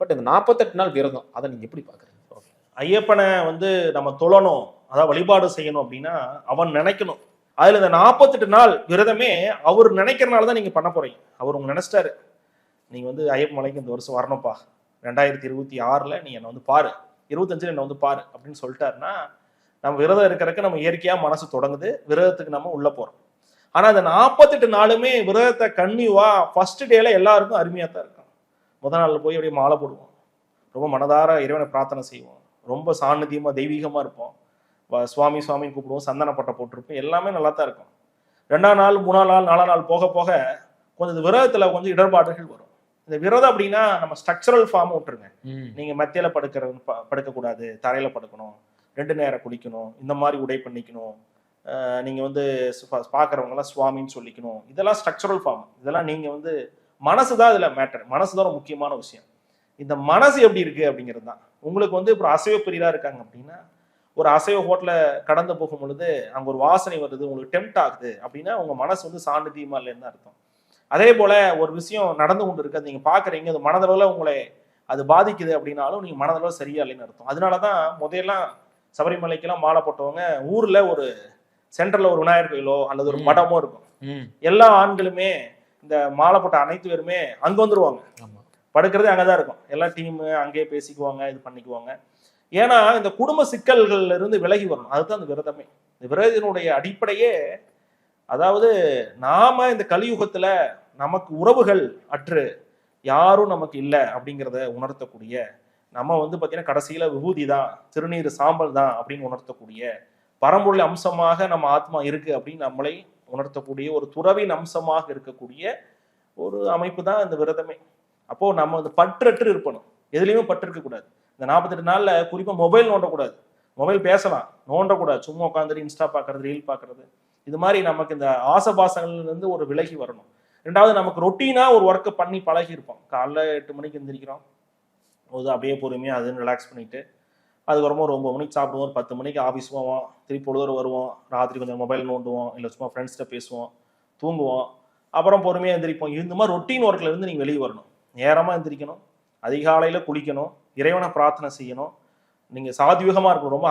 But இந்த 48 நாள் விரதம் அதை நீங்க எப்படி பாக்குறீங்க? ஐயப்பனை வந்து நம்ம தொழணும், அதாவது வழிபாடு செய்யணும் அப்படின்னா அவன் நினைக்கணும். அதுல இந்த 48 நாள் விரதமே அவர் நினைக்கிறனால தான் நீங்க பண்ண போறீங்க. அவர் உங்க நினைச்சிட்டாரு, நீங்க வந்து ஐயப்ப மலைக்கு இந்த வருஷம் வரணும்ப்பா, 2026ல நீ என்னை வந்து பாரு, 25 என்னை வந்து பாரு அப்படின்னு சொல்லிட்டாருன்னா நம்ம விரதம் இருக்கிறதுக்கு நம்ம இயற்கையா மனசு தொடங்குது, விரதத்துக்கு நம்ம உள்ள போறோம். ஆனா அந்த 48 நாளுமே விரதத்தை கன்னியூவா ஃபர்ஸ்ட் டேல எல்லாருக்கும் அருமையா தான் இருக்கும். முதல் நாள் போய் அப்படியே மாலை போடுவோம், ரொம்ப மனதார இறைவனை பிரார்த்தனை செய்வோம், ரொம்ப சாநித்தியமா தெய்வீகமா இருப்போம், சுவாமி சுவாமின்னு கூப்பிடுவோம், சந்தன பட்டை போட்டிருப்போம், எல்லாமே நல்லா தான் இருக்கும். 2ஆம் நாள் 3ஆம் நாள் 4ஆம் நாள் போக போக கொஞ்சம் விரதத்துல கொஞ்சம் இடர்பாடுகள் வரும். இந்த விரதம் அப்படின்னா நம்ம ஸ்ட்ரக்சரல் ஃபார்ம் விட்டுருங்க. நீங்க மத்தியில படுக்கக்கூடாது, தரையில படுக்கணும், 2 நேரம் குளிக்கணும், இந்த மாதிரி உடை பண்ணிக்கணும், நீங்க வந்து பாக்குறவங்க எல்லாம் சுவாமின்னு சொல்லிக்கணும், இதெல்லாம் ஸ்ட்ரக்சரல் ஃபார்ம். இதெல்லாம் நீங்க வந்து மனசுதான் இதுல மேட்டர், மனசுதான் ஒரு முக்கியமான விஷயம். இந்த மனசு எப்படி இருக்கு அப்படிங்கிறது தான். உங்களுக்கு வந்து இப்போ அசைவ பிரியரா இருக்காங்க அப்படின்னா ஒரு அசைவ ஹோட்டல கடந்து போகும் பொழுது அங்க ஒரு வாசனை வருது, உங்களுக்கு டெம்ட் ஆகுது அப்படின்னா உங்க மனசு வந்து சாநித்தியமா இல்லைன்னு அர்த்தம். அதே போல ஒரு விஷயம் நடந்து கொண்டு இருக்கு, நீங்க பாக்குறீங்க, அது மனதளவுல உங்களை அது பாதிக்குது அப்படின்னாலும் நீங்க மனதளவு சரியா இல்லைன்னு அர்த்தம். அதனாலதான் முதல்லாம் சபரிமலைக்கெல்லாம் மாலை போட்டவங்க ஊர்ல ஒரு சென்டர்ல ஒரு விநாயகர் கோயிலோ அல்லது ஒரு மடமோ இருக்கும், எல்லா ஆண்களுமே இந்த மாலை போட்ட அனைத்து பேருமே அங்க வந்துருவாங்க, படுக்கிறதே அங்கதான் இருக்கும், எல்லா டீம் அங்கேயே பேசிக்குவாங்க, இது பண்ணிக்குவாங்க. ஏன்னா இந்த குடும்ப சிக்கல்கள்ல இருந்து விலகி வரணும், அதுதான் இந்த விரதமே. இந்த விரதத்தினுடைய அடிப்படையே அதாவது நாம இந்த கலியுகத்துல நமக்கு உறவுகள் அற்று யாரும் நமக்கு இல்லை அப்படிங்கிறத உணர்த்தக்கூடிய, நம்ம வந்து பாத்தீங்கன்னா கடைசியில விபூதி தான், திருநீர் சாம்பல் தான் அப்படின்னு உணர்த்தக்கூடிய, பரம்பொருள் அம்சமாக நம்ம ஆத்மா இருக்கு அப்படின்னு நம்மளை உணர்த்தக்கூடிய ஒரு துறவின் அம்சமாக இருக்கக்கூடிய ஒரு அமைப்பு தான் இந்த விரதமே. அப்போ நம்ம இந்த பற்றற்று இருப்பணும், எதுலையுமே பற்று இருக்கக்கூடாது. இந்த 48 நாள்ல குறிப்பா மொபைல் நோண்டக்கூடாது, மொபைல் பேசலாம், நோண்டக்கூடாது, சும்மா உட்காந்துட்டு இன்ஸ்டா பாக்குறது, ரீல் பாக்குறது, இது மாதிரி நமக்கு இந்த ஆசபாசங்கள்ல இருந்து ஒரு விலகி வரணும். 2வது நமக்கு ரொட்டீனா ஒரு ஒர்க்கை பண்ணி பழகி இருப்போம், காலைல 8 மணிக்கு எந்திரிக்கிறோம் போது அப்படியே பொறுமையா அது ரிலாக்ஸ் பண்ணிட்டு அதுக்கப்புறமா ஒரு 9 மணிக்கு சாப்பிடுவோம், ஒரு 10 மணிக்கு ஆஃபீஸ் போவோம், திருப்பி பொழுது வருவோம், ராத்திரி கொஞ்சம் மொபைல் நோண்டுவோம், இல்லை சும்மா ஃப்ரெண்ட்ஸ்கிட்ட பேசுவோம், தூங்குவோம், அப்புறம் பொறுமையாக எந்திரிப்போம். இந்த மாதிரி ரொட்டீன் ஒர்க்ல இருந்து நீங்கள் வெளியே வரணும். நேரமாக எந்திரிக்கணும், அதிகாலையில் குளிக்கணும், இறைவனை பிரார்த்தனை செய்யணும், நீங்கள் சாத்வீகமாக இருக்கணும், ரொம்ப